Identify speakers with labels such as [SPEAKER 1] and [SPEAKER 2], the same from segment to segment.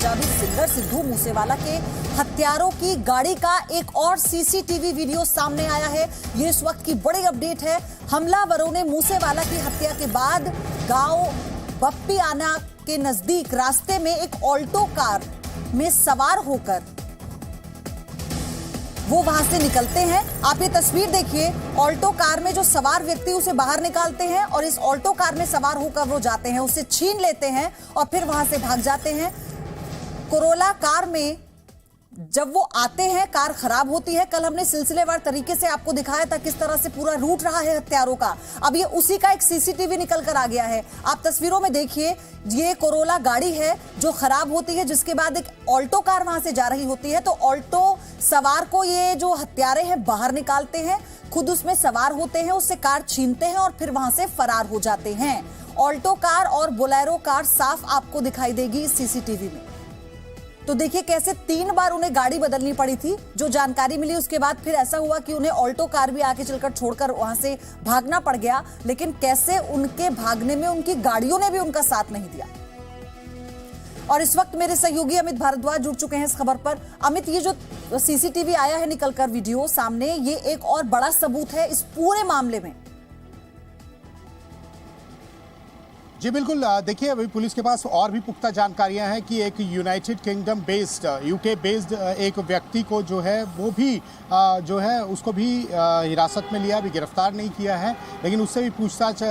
[SPEAKER 1] Punjabi singer Sidhu Moosewala के हत्यारों की गाड़ी का एक और सीसीटीवी वीडियो सामने आया है। ये इस वक्त की बड़ी अपडेट है। हमलावरों ने मूसेवाला की हत्या के बाद गांव बप्पीआना के नजदीक रास्ते में एक ऑल्टो कार में सवार होकर वो वहां से निकलते हैं। आप ये तस्वीर देखिए, ऑल्टो कार में जो सवार व्यक्ति उसे बाहर निकालते हैं और इस ऑल्टो कार में सवार होकर वो जाते हैं, उसे छीन लेते हैं और फिर वहां से भाग जाते हैं। कोरोला कार में जब वो आते हैं, कार खराब होती है। कल हमने सिलसिलेवार तरीके से आपको दिखाया था किस तरह से पूरा रूट रहा है हत्यारों का। अब ये उसी का एक सीसीटीवी निकल कर आ गया है। आप तस्वीरों में देखिए, ये कोरोला गाड़ी है जो खराब होती है, जिसके बाद एक ऑल्टो कार वहां से जा रही होती है। तो ऑल्टो सवार को ये जो हत्यारे हैं बाहर निकालते हैं, खुद उसमें सवार होते हैं, उससे कार छीनते हैं और फिर वहां से फरार हो जाते हैं। ऑल्टो कार और बोलेरो कार साफ आपको दिखाई देगी इस सीसीटीवी में। तो देखिए कैसे 3 बार उन्हें गाड़ी बदलनी पड़ी थी। जो जानकारी मिली उसके बाद फिर ऐसा हुआ कि उन्हें ऑल्टो कार भी आके चलकर छोड़कर वहां से भागना पड़ गया। लेकिन कैसे उनके भागने में उनकी गाड़ियों ने भी उनका साथ नहीं दिया। और इस वक्त मेरे सहयोगी अमित भारद्वाज जुड़ चुके हैं इस खबर पर। अमित, ये जो सीसीटीवी आया है निकलकर वीडियो सामने, ये एक और बड़ा सबूत है इस पूरे मामले में।
[SPEAKER 2] जी बिल्कुल, देखिए अभी पुलिस के पास और भी पुख्ता जानकारियां हैं कि एक United kingdom based, UK based एक व्यक्ति को जो है वो भी जो है उसको भी हिरासत में लिया, अभी गिरफ्तार नहीं किया है, लेकिन उससे भी पूछताछ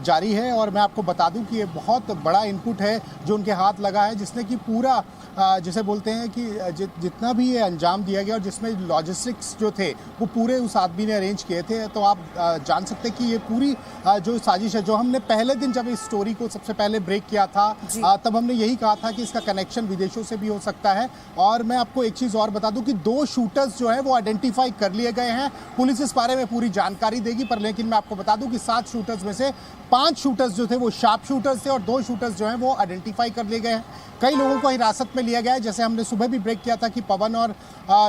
[SPEAKER 2] जारी है। और मैं आपको बता दूं कि ये बहुत बड़ा इनपुट है जो उनके हाथ लगा है, जिसने कि पूरा जिसे बोलते हैं कि जितना भी ये अंजाम दिया गया और जिसमें लॉजिस्टिक्स जो थे वो पूरे उस आदमी ने अरेंज किए थे। तो आप जान सकते हैं कि ये पूरी जो साजिश है, जो हमने पहले दिन जब इस स्टोरी को सबसे पहले ब्रेक किया था तब हमने यही कहा था कि इसका कनेक्शन विदेशों से भी हो सकता है। और मैं आपको एक चीज़ और बता दूं कि 2 शूटर्स जो है वो आइडेंटिफाई कर लिए गए हैं। पुलिस इस बारे में पूरी जानकारी देगी, पर लेकिन मैं आपको बता दूं कि 7 शूटर्स में से 5 शूटर्स जो थे वो शार्प शूटर्स थे और 2 शूटर्स जो हैं वो आइडेंटिफाई कर लिए गए हैं। कई लोगों को हिरासत में लिया गया है, जैसे हमने सुबह भी ब्रेक किया था कि पवन और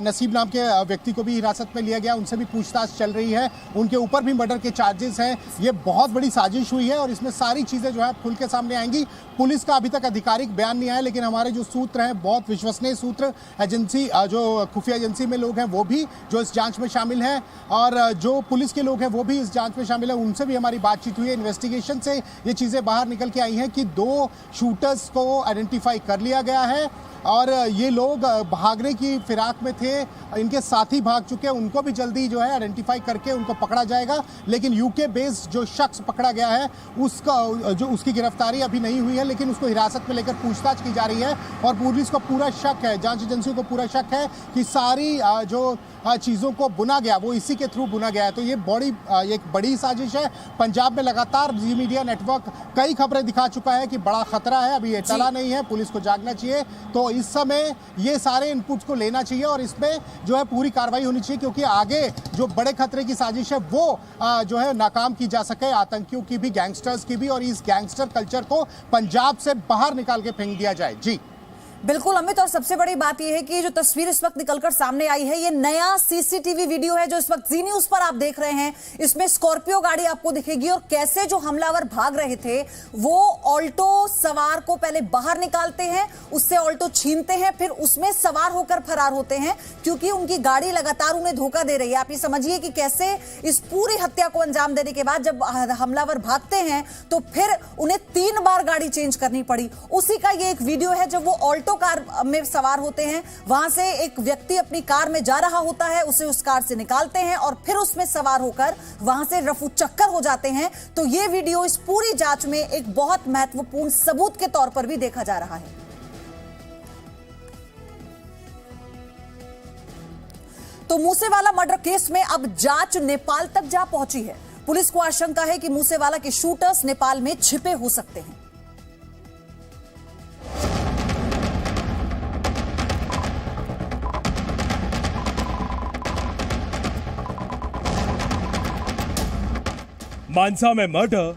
[SPEAKER 2] नसीब नाम के व्यक्ति को भी हिरासत में लिया गया, उनसे भी पूछताछ चल रही है, उनके ऊपर भी मर्डर के चार्जेस हैं। ये बहुत बड़ी साजिश हुई है और इसमें सारी चीज़ें जो है खुल के सामने आएंगी। पुलिस का अभी तक आधिकारिक बयान नहीं आया, लेकिन हमारे जो सूत्र हैं, बहुत विश्वसनीय सूत्र, एजेंसी जो खुफिया एजेंसी में लोग हैं वो भी जो इस जांच में शामिल हैं और जो पुलिस के लोग हैं वो भी इस जांच में शामिल हैं, उनसे भी हमारी बातचीत हुई है। इन्वेस्टिगेशन से ये चीज़ें बाहर निकल के आई हैं कि 2 शूटर्स को आइडेंटिफाई कर लिया गया है और ये लोग भागने की फिराक में थे, इनके साथी भाग चुके हैं, उनको भी जल्दी जो है आइडेंटिफाई करके उनको पकड़ा जाएगा। लेकिन यूके बेस्ड जो शख्स पकड़ा गया है उसकी गिरफ्तारी अभी नहीं हुई है, लेकिन उसको हिरासत में लेकर पूछताछ की जा रही है और पुलिस को पूरा शक है, जांच एजेंसियों को पूरा शक है कि सारी जो चीज़ों को बुना गया वो इसी के थ्रू बुना गया है। तो ये एक बड़ी साजिश है। पंजाब में लगातार जी मीडिया नेटवर्क कई खबरें दिखा चुका है कि बड़ा खतरा है, अभी ये टला नहीं है, पुलिस को जागना चाहिए। तो इस समय ये सारे इनपुट्स को लेना चाहिए और इसमें जो है पूरी कार्रवाई होनी चाहिए, क्योंकि आगे जो बड़े खतरे की साजिश है वो जो है नाकाम की जा सके, आतंकियों की भी, गैंगस्टर्स की भी, और इस गैंगस्टर कल्चर को पंजाब से बाहर निकाल के फेंक दिया जाए। जी
[SPEAKER 1] बिल्कुल अमित, और सबसे बड़ी बात यह है कि जो तस्वीर इस वक्त निकलकर सामने आई है, ये नया सीसीटीवी वीडियो है जो इस वक्त जी न्यूज पर आप देख रहे हैं। इसमें स्कॉर्पियो गाड़ी आपको दिखेगी और कैसे जो हमलावर भाग रहे थे वो ऑल्टो सवार को पहले बाहर निकालते हैं, उससे ऑल्टो छीनते हैं, फिर उसमें सवार होकर फरार होते हैं, क्योंकि उनकी गाड़ी लगातार उन्हें धोखा दे रही है। आप ये समझिए कि कैसे इस पूरी हत्या को अंजाम देने के बाद जब हमलावर भागते हैं तो फिर उन्हें 3 बार गाड़ी चेंज करनी पड़ी। उसी का ये एक वीडियो है जब वो ऑल्टो कार में सवार होते हैं, वहां से एक व्यक्ति अपनी कार में जा रहा होता है, उसे उस कार से निकालते हैं और फिर उसमें सवार होकर वहां से रफू चक्कर हो जाते हैं। तो ये वीडियो इस पूरी जांच में एक बहुत महत्वपूर्ण सबूत के तौर पर भी देखा जा रहा है। तो मूसेवाला मर्डर केस में अब जांच नेपाल तक जा पहुंची है। पुलिस को आशंका है कि मूसेवाला के शूटर्स नेपाल में छिपे हो सकते हैं।
[SPEAKER 3] मानसा में मर्डर,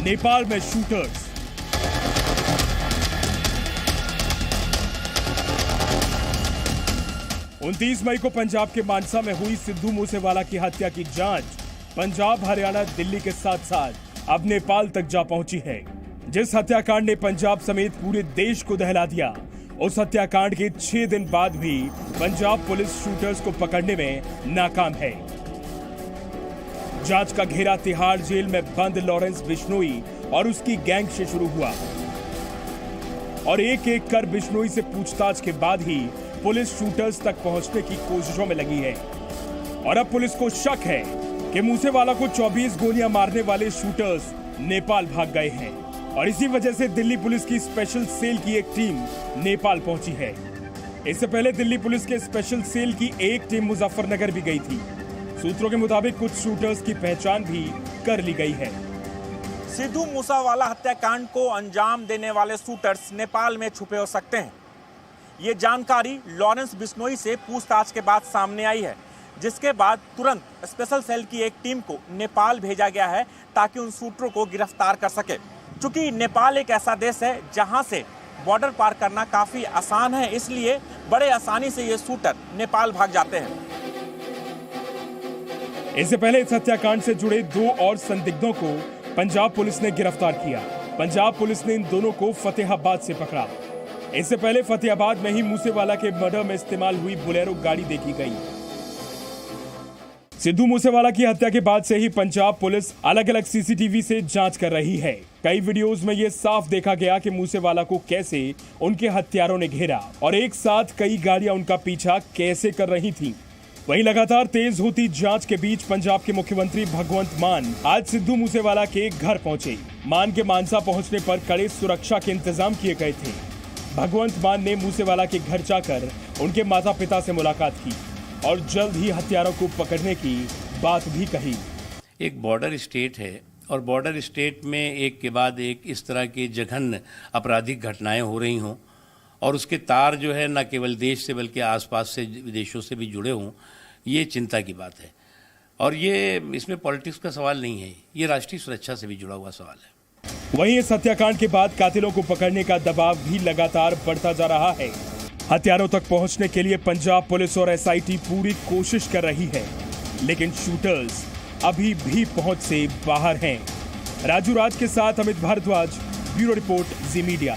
[SPEAKER 3] नेपाल में शूटर्स, उनतीस मई को पंजाब के मानसा में हुई सिद्धू मूसेवाला की हत्या की जांच पंजाब, हरियाणा, दिल्ली के साथ साथ अब नेपाल तक जा पहुंची है। जिस हत्याकांड ने पंजाब समेत पूरे देश को दहला दिया, उस हत्याकांड के 6 दिन बाद भी पंजाब पुलिस शूटर्स को पकड़ने में नाकाम है। जांच का घेरा तिहाड़ जेल में बंद लॉरेंस बिश्नोई और उसकी गैंग से शुरू हुआ और एक एक कर बिश्नोई से पूछताछ के बाद ही पुलिस शूटर्स तक पहुंचने की कोशिशों में लगी है। और अब पुलिस को शक है कि मूसेवाला को 24 गोलियां मारने वाले शूटर्स नेपाल भाग गए हैं और इसी वजह से दिल्ली पुलिस की स्पेशल सेल की एक टीम नेपाल पहुंची है। इससे पहले दिल्ली पुलिस के स्पेशल सेल की एक टीम मुजफ्फरनगर भी गई थी। सूत्रों के मुताबिक कुछ शूटर्स की पहचान भी कर ली गई है।
[SPEAKER 4] सिद्धू मूसेवाला हत्याकांड को अंजाम देने वाले शूटर्स नेपाल में छुपे हो सकते हैं। ये जानकारी लॉरेंस बिश्नोई से पूछताछ के बाद सामने आई है, जिसके बाद तुरंत स्पेशल सेल की एक टीम को नेपाल भेजा गया है ताकि उन शूटरों को गिरफ्तार कर सके। चूंकि नेपाल एक ऐसा देश है जहां से बॉर्डर पार करना काफी आसान है, इसलिए बड़े आसानी से ये शूटर नेपाल भाग जाते हैं।
[SPEAKER 3] इससे पहले इस हत्याकांड से जुड़े 2 और संदिग्धों को पंजाब पुलिस ने गिरफ्तार किया। पंजाब पुलिस ने इन दोनों को फतेहाबाद से पकड़ा। इससे पहले फतेहाबाद में ही मूसेवाला के मर्डर में इस्तेमाल हुई बोलेरो गाड़ी देखी गई। सिद्धू मूसेवाला की हत्या के बाद से ही पंजाब पुलिस अलग अलग सीसीटीवी से जांच कर रही है। कई वीडियोस में यह साफ देखा गया कि मूसेवाला को कैसे उनके हत्यारों ने घेरा और एक साथ कई गाड़ियां उनका पीछा कैसे कर रही थीं। वहीं लगातार तेज होती जांच के बीच पंजाब के मुख्यमंत्री भगवंत मान आज सिद्धू मूसेवाला के घर पहुंचे। मान के मानसा पहुंचने पर कड़े सुरक्षा के इंतजाम किए गए थे। भगवंत मान ने मूसेवाला के घर जाकर उनके माता पिता से मुलाकात की और जल्द ही हत्यारों को पकड़ने की बात भी कही।
[SPEAKER 5] एक बॉर्डर स्टेट है और बॉर्डर स्टेट में एक के बाद एक इस तरह की जघन्य आपराधिक घटनाएं हो रही हों और उसके तार जो है न केवल देश से बल्कि आसपास से विदेशों से भी जुड़े हों, ये चिंता की बात है। और ये इसमें पॉलिटिक्स का सवाल नहीं है, ये राष्ट्रीय सुरक्षा से भी जुड़ा हुआ सवाल है।
[SPEAKER 3] वहीं इस हत्याकांड के बाद कातिलों को पकड़ने का दबाव भी लगातार बढ़ता जा रहा है। हत्यारों तक पहुंचने के लिए पंजाब पुलिस और एसआईटी पूरी कोशिश कर रही है, लेकिन शूटर्स अभी भी पहुंच से बाहर हैं। राजू राज के साथ अमित भारद्वाज, ब्यूरो रिपोर्ट, जी मीडिया।